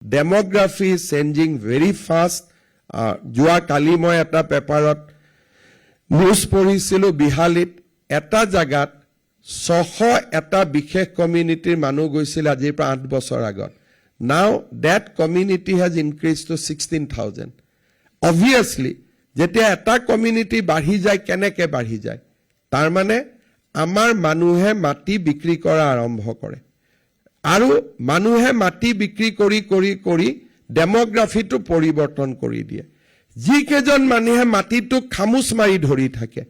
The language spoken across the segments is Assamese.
ডেমোগ্ৰাফি চেঞ্জিং ভেৰি ফাষ্ট যোৱা কালি মই এটা পেপাৰত নিউজ পঢ়িছিলোঁ বিহালীত এটা জাগাত 600 এটা বিশেষ কমিউনিটিৰ মানুহ গৈছিল আজিৰ পৰা 8 বছৰ আগত now that community has increase to 16,000 obviously যেতিয়া এটা কমিউনিটি বাঢ়ি যায় কেনেকৈ বাঢ়ি যায় তাৰ মানে আমাৰ মানুহে মাটি বিক্ৰী কৰা আৰম্ভ কৰে আৰু মানুহে মাটি বিক্ৰী কৰি কৰি কৰি ডেমোগ্ৰাফিটো পৰিৱৰ্তন কৰি দিয়ে যিকেইজন মানুহে মাটিটোক খামুচ মাৰি ধৰি থাকে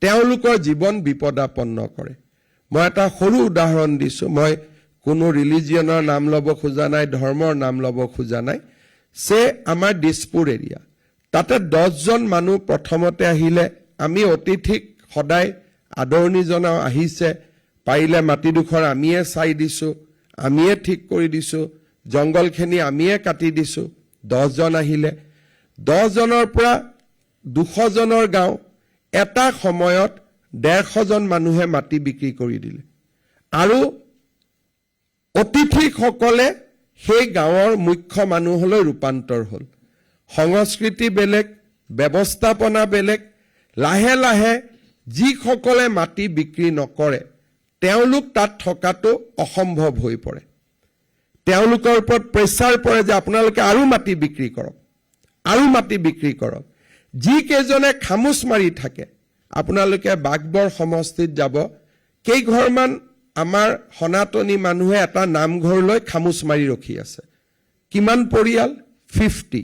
তেওঁলোকৰ জীৱন বিপদাপন্ন কৰে মই এটা সৰু উদাহৰণ দিছো মই কোনো ৰিলিজিয়নৰ নাম ল'ব খোজা নাই ধৰ্মৰ নাম ল'ব খোজা নাই সে আমাৰ দিছপুৰ এৰিয়া তাতে 10 জন মানুহ প্ৰথমতে আহিলে আমি অতিথিক সদায় আদৰণি জনাও আহিছে পাৰিলে মাটিডোখৰ আমিয়ে চাই দিছো আমিয়ে ঠিক কৰি দিছো জংগলখিনি আমিয়ে কাটি দিছো 10 জন আহিলে 10 জনৰ পৰা 200 জনৰ গাঁও এটা সময়ত 150 জন মানুহে মাটি বিক্ৰী কৰি দিলে আৰু অতিথিসকলে সেই গাঁৱৰ মুখ্য মানুহলৈ ৰূপান্তৰ হ'ল সংস্কৃতি বেলেগ ব্যৱস্থাপনা বেলেগ লাহে লাহে যিসকলে মাটি বিক্ৰী নকৰে তেওঁলোক তাত থকাটো অসম্ভৱ হৈ পৰে তেওঁলোকৰ ওপৰত প্ৰেছাৰ পৰে যে আপোনালোকে আৰু মাটি বিক্ৰী কৰক যিকেইজনে খামুচ মাৰি থাকে আপোনালোকে বাগবৰ সমষ্টিত যাব কেইঘৰমান আমাৰ সনাতনী মানুহে এটা নামঘৰলৈ খামুচ মাৰি ৰখি আছে কিমান পৰিয়াল 50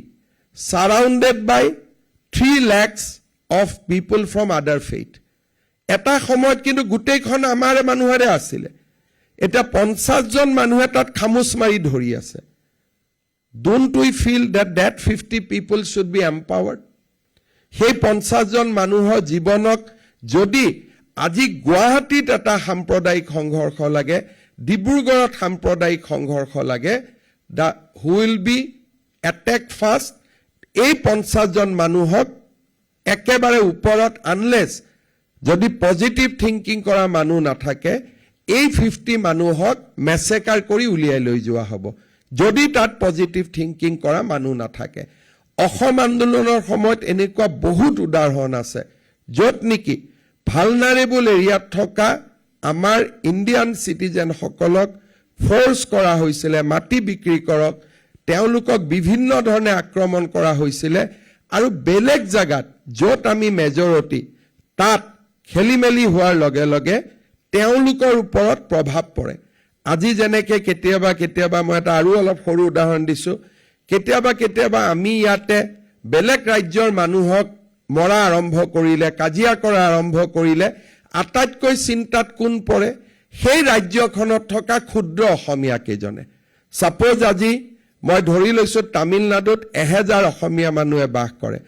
surrounded by 3 lakhs of people from other faith এটা সময়ত কিন্তু গোটেইখন আমাৰ মানুহৰে আছিলে এটা 50 জন মানুহে তাত খামুচ মাৰি ধৰি আছে don't we feel that 50 people should be empowered সেই 50 জন মানুহৰ জীৱনক যদি আজি গুৱাহাটীত এটা সাম্প্ৰদায়িক সংঘৰ্ষ লাগে ডিব্ৰুগড়ত সাম্প্ৰদায়িক সংঘৰ্ষ লাগে who will be attacked first এই 50 জন মানুহক একেবাৰে ওপৰত আনলেছ যদি পজিটিভ থিংকিং কৰা মানুহ নাথাকে এই 50 মানুহক মেছেকাৰ কৰি উলিয়াই লৈ যোৱা হ'ব যদি তাত পজিটিভ থিংকিং কৰা মানুহ নাথাকে অসম আন্দোলনৰ সময়ত এনেকুৱা বহুত উদাহৰণ আছে য'ত নেকি ভালনাৰেবল এৰিয়াত থকা আমাৰ ইণ্ডিয়ান সিটিজেন সকলক ফোৰ্স কৰা হৈছিল মাটি বিক্ৰী কৰক তেওঁলোকক বিভিন্ন ধৰণে আক্ৰমণ কৰা হৈছিল আৰু বেলেগ জায়গাত য'ত আমি মেজৰিটি তাত খেলিমেলি হোৱাৰ লগে লগে তেওঁলোকৰ ওপৰত প্ৰভাৱ পৰে আজি যেনেকে কেতিয়াবা মই এটা আৰু অলপ সৰু উদাহৰণ দিছো কেতিয়াবা আমি ইয়াতে বেলেগ ৰাজ্যৰ মানুহক মৰা আৰম্ভ কৰিলে কাজিয়া কৰা আৰম্ভ কৰিলে আটাইতকৈ চিন্তাত কোন পৰে সেই ৰাজ্যখনত থকা ক্ষুদ্ৰ অসমীয়া কেজনে সাপোজ আজি মই ধৰি লৈছো তামিলনাডুত 1000 অসমীয়া মানুহে বাস কৰে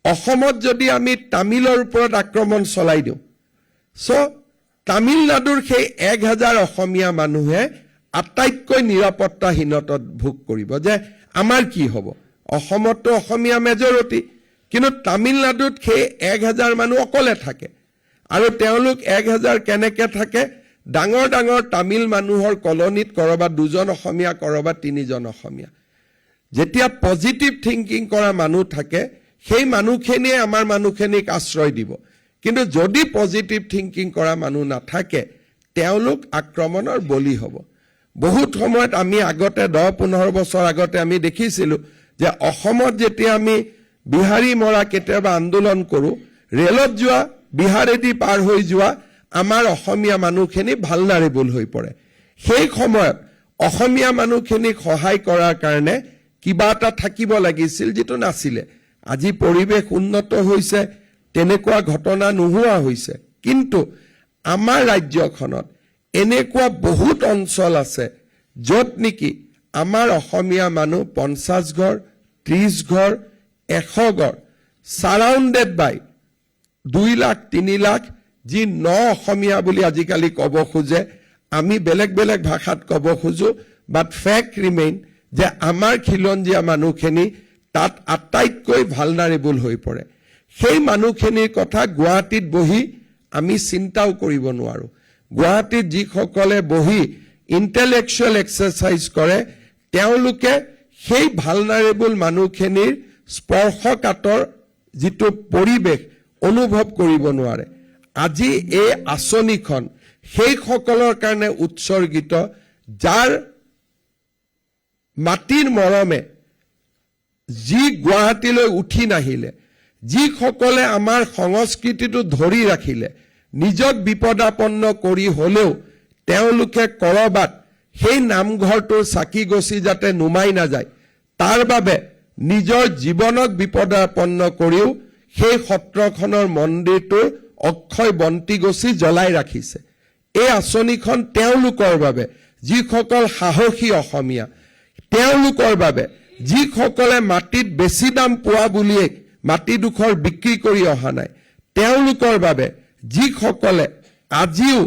অসমত যদি আমি তামিলৰ ওপৰত আক্ৰমণ চলাই দিওঁ সো তামিলনাডুৰ সেই 1000 অসমীয়া মানুহে আটাইতকৈ নিৰাপত্তাহীনতাত ভোগ কৰিব যে আমাৰ কি হ'ব অসমতো অসমীয়া মেজৰিটি কিন্তু তামিলনাডুত সেই 1000 মানুহ অকলে থাকে আৰু তেওঁলোক 1000 কেনেকে থাকে ডাঙৰ ডাঙৰ তামিল মানুহৰ কলনীত কৰবাত 2 জন অসমীয়া কৰবাত 3 জন অসমীয়া যেতিয়া পজিটিভ থিংকিং কৰা মানুহ থাকে সেই মানুহখিনিয়ে আমাৰ মানুহখিনিক আশ্ৰয় দিব কিন্তু যদি পজিটিভ থিংকিং কৰা মানুহ নাথাকে তেওঁলোক আক্ৰমণৰ বলি হ'ব বহুত সময়ত আমি আগতে 10-15 বছৰ আগতে আমি দেখিছিলো যে অসমত যেতিয়া আমি বিহাৰী মৰা কেতিয়াবা আন্দোলন কৰো ৰেলত যোৱা বিহাৰেদি পাৰ হৈ যোৱা আমাৰ অসমীয়া মানুহখিনি ভালনাৰেবল হৈ পৰে সেই সময়ত অসমীয়া মানুহখিনিক সহায় কৰাৰ কাৰণে কিবা এটা থাকিব লাগিছিল যেটো নাছিলে আজি পৰিবেশ উন্নত হৈছে তেনেকুৱা ঘটনা নোহোৱা হৈছে কিন্তু আমাৰ ৰাজ্যখনত এনেকুৱা বহুত অঞ্চল আছে য'ত নেকি আমাৰ অসমীয়া মানুহ 50 ঘৰ 30 ঘৰ 100 ঘৰ সাৰাউণ্ডেড বাই 2 লাখ 3 লাখ যি ন অসমীয়া বুলি আজিকালি ক'ব খোজে আমি বেলেগ বেলেগ ভাষাত ক'ব খোজো বাট ফেক্ট ৰিমেইন যে আমাৰ খিলঞ্জীয়া মানুহখিনি তাত আটাইতকৈ ভালনাৰেবল হৈ পৰে সেই মানুহখিনিৰ কথা গুৱাহাটীত বহি আমি চিন্তাও কৰিব নোৱাৰো গুৱাহাটীত যিসকলে বহি ইন্টেলেকচুৱেল এক্সাৰসাইজ কৰে তেওঁলোকে সেই ভালনাৰেবল মানুহখিনিৰ স্পৰ্শকাতৰ যিটো পৰিৱেশ অনুভৱ কৰিব নোৱাৰে। আজি এই আঁচনিখন সেই সকলৰ কাৰণে উৎসৰ্গিত যাৰ মাটিৰ মৰমে যি গুৱাহাটীলৈ উঠি নাহিলে, যিসকলে আমাৰ সংস্কৃতিটো ধৰি ৰাখিলে, নিজক বিপদাপন্ন কৰি হলেও তেওঁলোকে কৰবাত সেই নামঘৰটোৰ চাকি গছি যাতে নুমাই নাযায় তাৰ বাবে নিজৰ জীৱনক বিপদাপন্ন কৰিও সেই সত্ৰখনৰ মন্দিৰটোৰ অক্ষয় বন্তি গছি জ্বলাই ৰাখিছে। এই আঁচনিখন তেওঁলোকৰ বাবে যিসকল সাহসী অসমীয়া, তেওঁলোকৰ বাবে যিসকলে মাটিত বেছি দাম পোৱা বুলিয়ে মাটিডোখৰ বিক্ৰী কৰি অহা নাই, তেওঁলোকৰ বাবে যিসকলে আজিও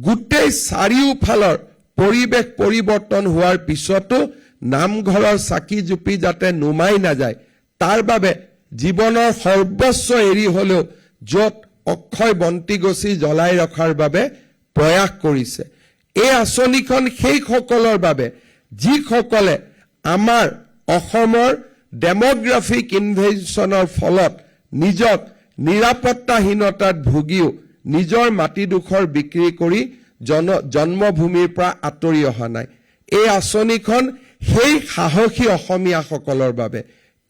গোটেই চাৰিওফালৰ পৰিৱেশ পৰিৱৰ্তন হোৱাৰ পিছতো নামঘৰৰ চাকি জুপি যাতে নুমাই নাযায় তাৰ বাবে জীৱনৰ সৰ্বস্ব এৰি হলেও য'ত অক্ষয় বন্তি গছি জ্বলাই ৰখাৰ বাবে প্ৰয়াস কৰিছে। এই আঁচনিখন সেই সকলৰ বাবে যিসকলে আমাৰ অসমৰ ডেমোগ্ৰাফিক ইনভেনশ্যনৰ ফলত নিজক নিৰাপত্তাহীনতাত ভুগিও নিজৰ মাটিডোখৰ বিক্ৰী কৰি জন্মভূমিৰ পৰা আঁতৰি অহা নাই। এই আঁচনিখন সেই সাহসী অসমীয়াসকলৰ বাবে,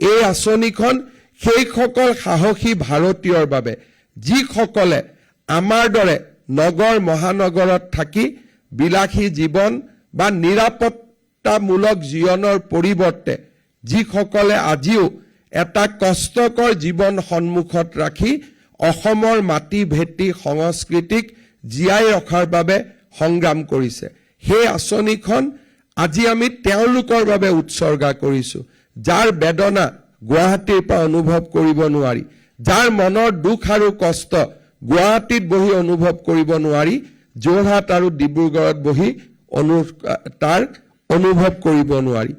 এই আঁচনিখন সেইসকল সাহসী ভাৰতীয়ৰ বাবে যিসকলে আমাৰ দৰে নগৰ মহানগৰত থাকি বিলাসী জীৱন বা নিৰাপত্তামূলক জীৱনৰ পৰিৱৰ্তে যিসকলে আজিও এটা কষ্টকৰ জীৱন সন্মুখত ৰাখি অসমৰ মাটি ভেটি সংস্কৃতিক জীয়াই ৰখাৰ বাবে সংগ্ৰাম কৰিছে। সেই আঁচনিখন আজি আমি তেওঁলোকৰ বাবে উৎসৰ্গা কৰিছো, যাৰ বেদনা গুৱাহাটীৰ পৰা অনুভৱ কৰিব নোৱাৰি, যাৰ মনৰ দুখ আৰু কষ্ট গুৱাহাটীত বহি অনুভৱ কৰিব নোৱাৰি যোৰহাট আৰু ডিব্ৰুগড়ত বহি তাৰ অনুভৱ কৰিব নোৱাৰি।